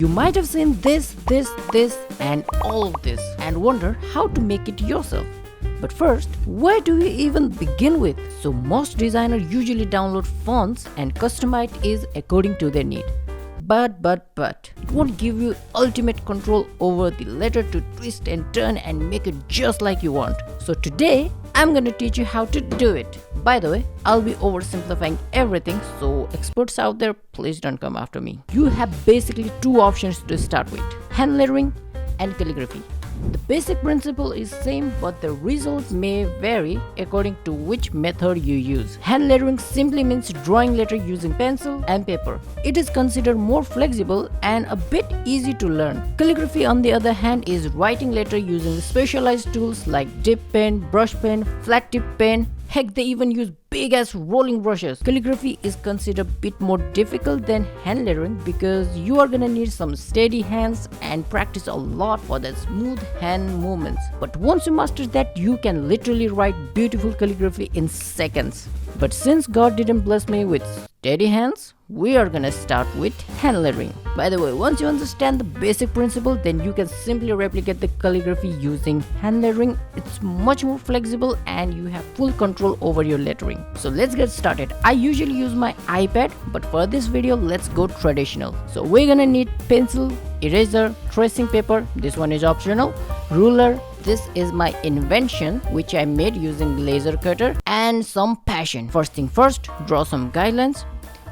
You might have seen this, and all of this and wonder how to make it yourself. But first, where do we even begin with? So most designers usually download fonts and customize it according to their need. But it won't give you ultimate control over the letter to twist and turn and make it just like you want. So today I'm gonna teach you how to do it. By the way, I'll be oversimplifying everything, so experts out there, please don't come after me. You have basically two options to start with: hand lettering and calligraphy. The basic principle is same, but the results may vary according to which method you use. Hand lettering simply means drawing letter using pencil and paper. It is considered more flexible and a bit easy to learn. Calligraphy, on the other hand, is writing letter using specialized tools like dip pen, brush pen, flat tip pen. Heck, they even use big ass rolling brushes. Calligraphy is considered a bit more difficult than hand lettering because you are gonna need some steady hands and practice a lot for the smooth hand movements. But once you master that, you can literally write beautiful calligraphy in seconds. But since God didn't bless me with steady hands, we are gonna start with hand lettering. By the way, once you understand the basic principle, then you can simply replicate the calligraphy using hand lettering. It's much more flexible and you have full control over your lettering. So let's get started. I usually use my iPad, but for this video, let's go traditional. So we're gonna need pencil, eraser, tracing paper, this one is optional, ruler, this is my invention which I made using laser cutter, and some passion. First thing first, draw some guidelines.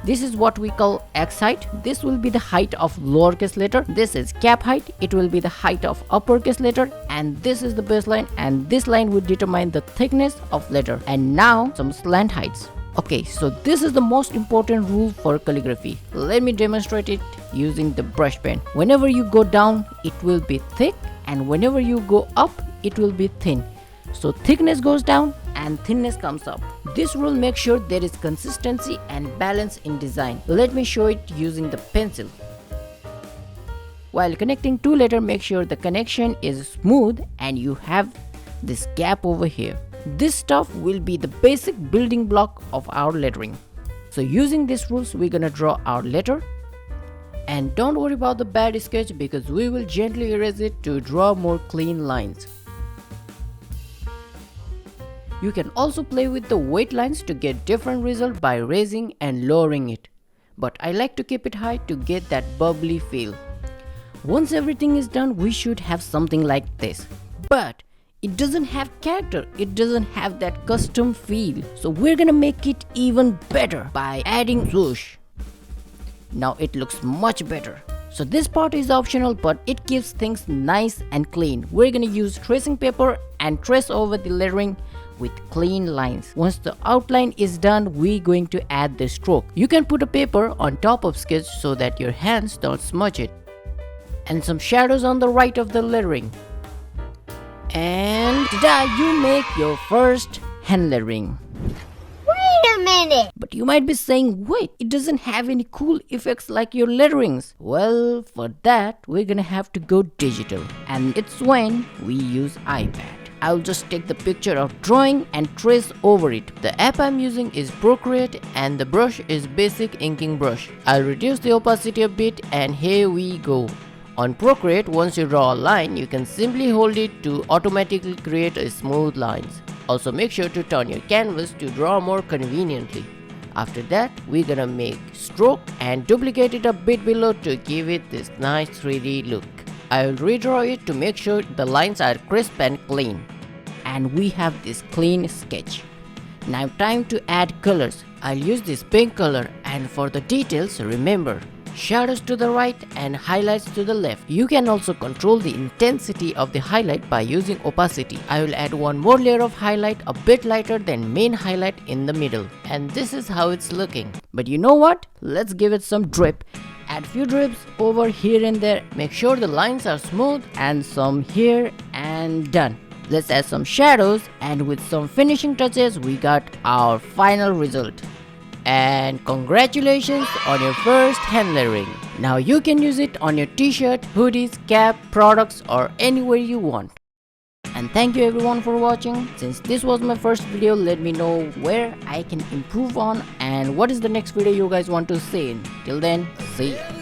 This is what we call X height. This will be the height of lowercase letter. This is cap height. It will be the height of uppercase letter. And this is the baseline. And this line would determine the thickness of letter. And now some slant heights. Okay, so this is the most important rule for calligraphy. Let me demonstrate it using the brush pen. Whenever you go down, it will be thick. And whenever you go up, it will be thin. So thickness goes down and thinness comes up. This rule makes sure there is consistency and balance in design. Let me show it using the pencil. While connecting two letters, make sure the connection is smooth and you have this gap over here. This stuff will be the basic building block of our lettering. So using these rules, we're gonna draw our letter. And don't worry about the bad sketch because we will gently erase it to draw more clean lines. You can also play with the weight lines to get different result by raising and lowering it. But I like to keep it high to get that bubbly feel. Once everything is done, we should have something like this. But it doesn't have character, it doesn't have that custom feel. So we're gonna make it even better by adding swoosh. Now it looks much better. So this part is optional, but it keeps things nice and clean. We're gonna use tracing paper and trace over the lettering with clean lines. Once the outline is done, we're going to add the stroke. You can put a paper on top of sketch so that your hands don't smudge it. And some shadows on the right of the lettering. And ta-da, you make your first hand lettering. Wait a minute! But you might be saying, wait, it doesn't have any cool effects like your letterings. Well, for that, we're gonna have to go digital. And it's when we use iPad. I'll just take the picture of drawing and trace over it. The app I'm using is Procreate and the brush is basic inking brush. I'll reduce the opacity a bit and here we go. On Procreate, once you draw a line, you can simply hold it to automatically create a smooth lines. Also make sure to turn your canvas to draw more conveniently. After that, we're gonna make stroke and duplicate it a bit below to give it this nice 3D look. I will redraw it to make sure the lines are crisp and clean. And we have this clean sketch. Now time to add colors. I'll use this pink color, and for the details, remember, shadows to the right and highlights to the left. You can also control the intensity of the highlight by using opacity. I will add one more layer of highlight a bit lighter than main highlight in the middle. And this is how it's looking. But you know what? Let's give it some drip. Add few drips over here and there. Make sure the lines are smooth and some here and done. Let's add some shadows, and with some finishing touches, we got our final result. And congratulations on your first hand lettering. Now you can use it on your t-shirt, hoodies, cap, products or anywhere you want. And thank you everyone for watching. Since this was my first video, let me know where I can improve on and what is the next video you guys want to see. Till then, see ya.